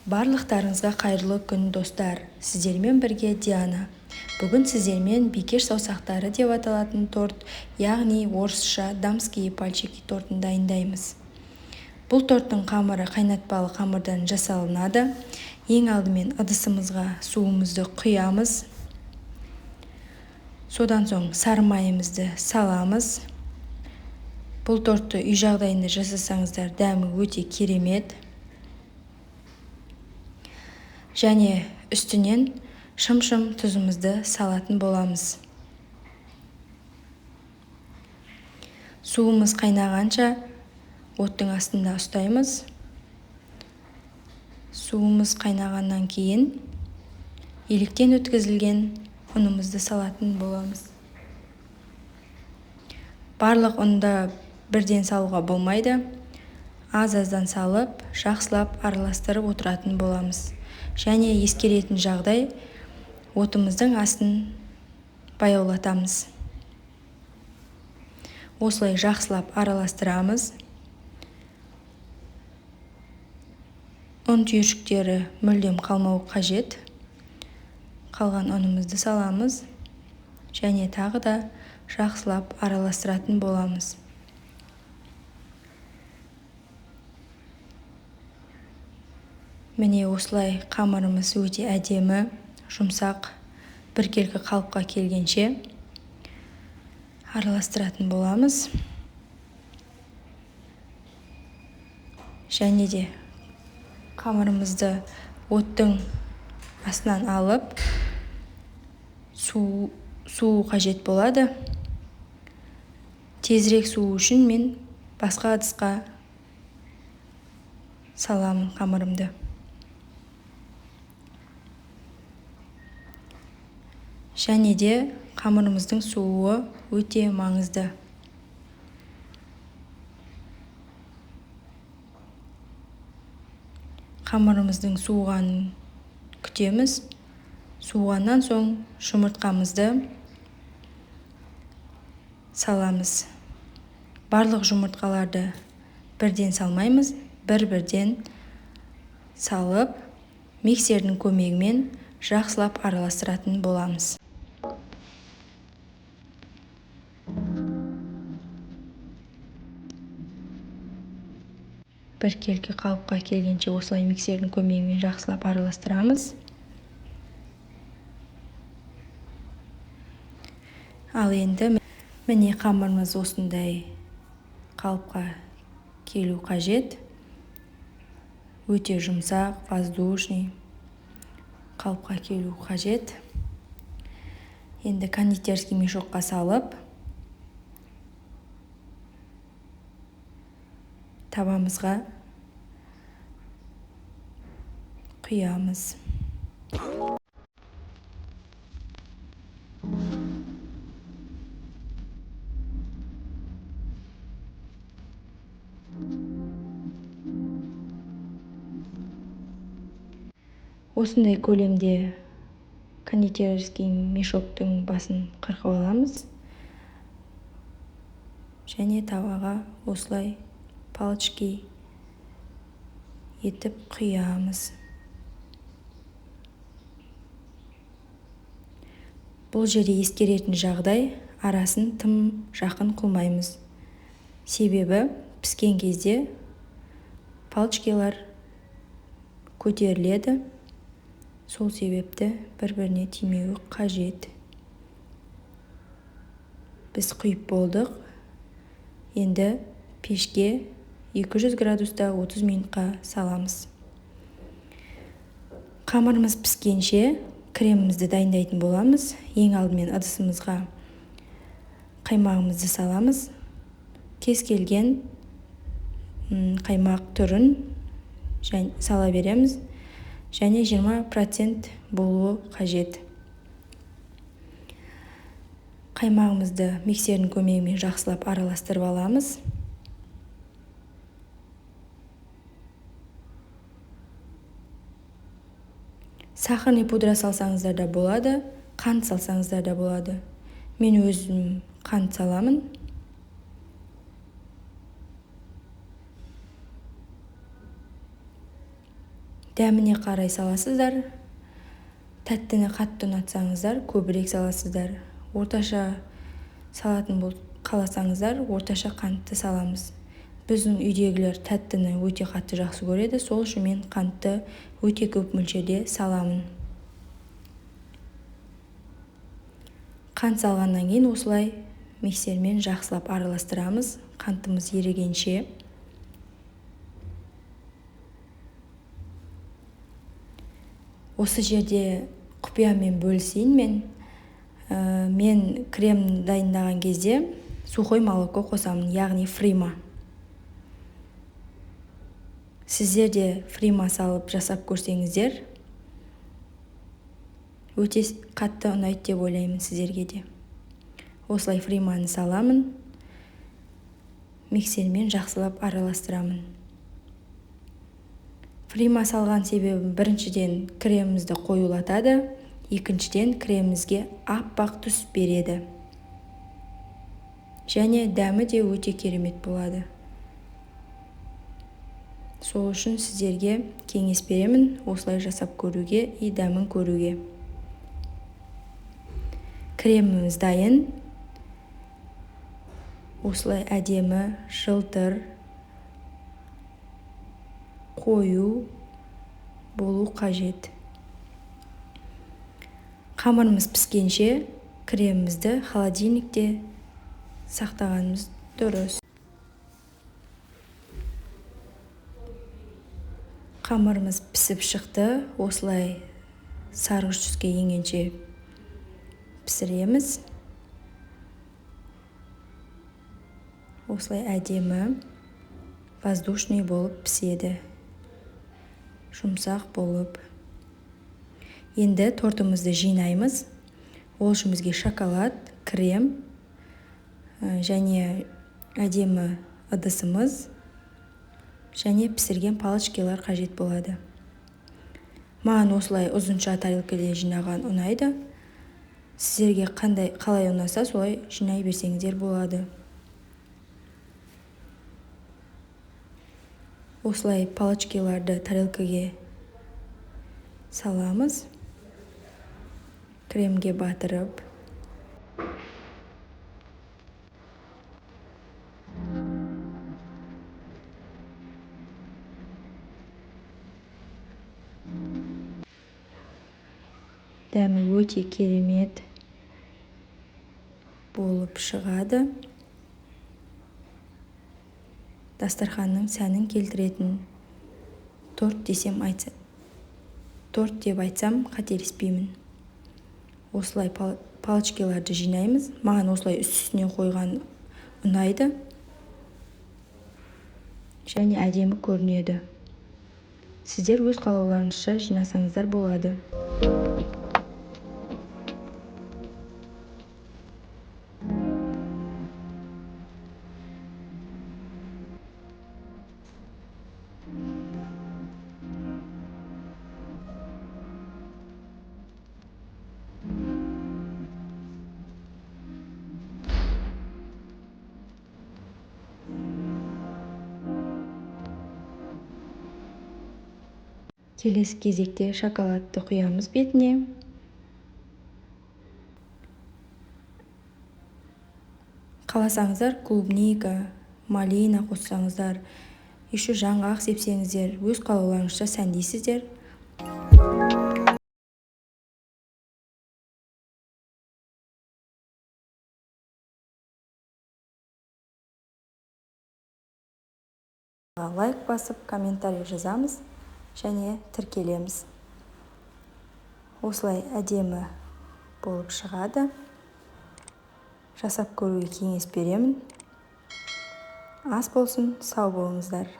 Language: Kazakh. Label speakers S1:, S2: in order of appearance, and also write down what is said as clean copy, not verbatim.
S1: Барлықтарыңызға қайырлы күн достар. Сіздермен бірге Диана. Бүгін сіздермен бикеш саусақтары деп аталатын торт, яғни орысша дамские пальчики тортын дайындаймыз. Бұл торттың қамыры қайнатпалы қамырдан жасалынады. Ең алдымен ыдысымызға суымызды құямыз. Содан соң сары майымызды саламыз. Бұл тортты үй жағдайында жасасаңыздар дәмі өте керемет. Және үстінен шым-шым тұзымызды салатын боламыз. Суымыз қайнағанша оттың астында ұстаймыз. Суымыз қайнағаннан кейін електен өткізілген ұнымызды салатын боламыз. Барлық ұнды бірден салуға болмайды. Аз-аздан салып, жақсылап араластырып отыратын боламыз. Және ескеретін жағдай, отымыздың астын баяулатамыз. Осылай жақсылап араластырамыз. Ұн түйіршіктері мүлдем қалмауы қажет. Қалған ұнымызды саламыз. Және тағы да жақсылап араластыратын боламыз. Міне осылай қамырымыз өте әдемі, жұмсақ, біркелкі қалыпқа келгенше араластыратын боламыз. Және де қамырымызды оттың астынан алып, су қажет болады. Тезірек суу үшін мен басқа ыдысқа саламын қамырымды. Және де қамырымыздың суы өте маңызды. Қамырымыздың суығанын күтеміз. Суығаннан соң жұмыртқамызды саламыз. Барлық жұмыртқаларды бірден салмаймыз, бір-бірден салып, миксердің көмегімен жақсылап араластыратын боламыз. Біркелкі қалыпқа келгенше осылай миксердің көмегімен жақсылап араластырамыз. Ал енді міне қамырымыз осындай қалыпқа келу қажет. Өте жұмсақ, воздушный қалыпқа келу қажет. Енді кондитерский мешокқа салып, табамызға құямыз. Осындай көлемде кондитерский мешоктың басын қырқып аламыз. Және табаға осылай палочки етіп құямыз. Бұл жерде ескеретін жағдай, арасын тым жақын қылмаймыз. Себебі піскен кезде палочкалар көтеріледі. Сол себепті бір-біріне тимеуі қажет. Біз құйып болдық. Енді пешке 200 градуста 30 минутқа саламыз. Қамырымыз піскенше кремімізді дайындайтын боламыз. Ең алдымен ыдысымызға қаймағымызды саламыз. Кез келген қаймақ түрін сала береміз. Және 20% болуы қажет. Қаймағымызды миксердің көмегімен жақсылап араластырып аламыз. Сахарный пудра салсаңыздар да болады, қант салсаңыздар да болады. Мен өзім қант саламын. Дәміне қарай саласыздар. Тәттіні қатты ұнатсаңыздар, көбірек саласыздар. Орташа салатын қаласаңыздар, орташа қантты саламыз. Біздің үйдегілер тәттіні өте қатты жақсы көреді, сол үшін мен қантты өте көп мөлшерде саламын. Қант салғаннан кейін осылай миксермен жақсылап араластырамыз, қантымыз ерігенше. Осы жерде құпиямен бөлісейін мен. Мен крем дайындаған кезде сухой молоко қосамын, яғни фрима. Сіздер де фрима салып жасап көрсеңіздер, өте қатты ұнайды деп ойлаймын сіздерге де. Осылай фриманы саламын, миксермен жақсылап араластырамын. Фрима салған себебім біріншіден кремімізді қоюлатады, екіншіден кремімізге аппақ түс береді. Және дәмі де өте керемет болады. Сол үшін сіздерге кеңес беремін, осылай жасап көруге и дәмін көруге. Креміміз дайын. Осылай әдемі, жылтыр, қою болу қажет. Қамырымыз піскенше кремімізді холодильникте сақтағанымыз дұрыс. Қамырымыз пісіп шықты. Осылай сарғыш түске енгенше пісіреміз. Осылай әдемі, воздушный болып піседі. Жұмсақ болып. Енді тортымызды жинаймыз. Ол үшін бізге шоколад, крем және әдемі ыдысымыз және пісірген палочкалар қажет болады. Маған осылай ұзынша тарелкада жинаған ұнайды. Сіздерге қалай ұнаса, солай жинай берсеңіздер болады. Осылай палочкаларды тарелкаге саламыз. Кремге батырып. Дәмі өте керемет болып шығады. Дастарханның сәнін келтіретін торт деп айтсам қателеспеймін. Осылай палочкаларды жинаймыз. Маған осылай үстіне қойған ұнайды. Және әдемі көрінеді. Сіздер өз қалауларыңызша жинасаңыздар болады. Келесі кезекте шоколадты құямыз бетіне. Қаласаңыздар клубника, малина қоссаңыздар, еще жаңғақ сепсеңіздер, өз қалауларыңызша сәндейсіздер. Лайк басып, комментарий жазамыз және тіркелеміз. Осылай әдемі болып шығады. Жасап көруге кеңес беремін. Ас болсын, сау болыңыздар.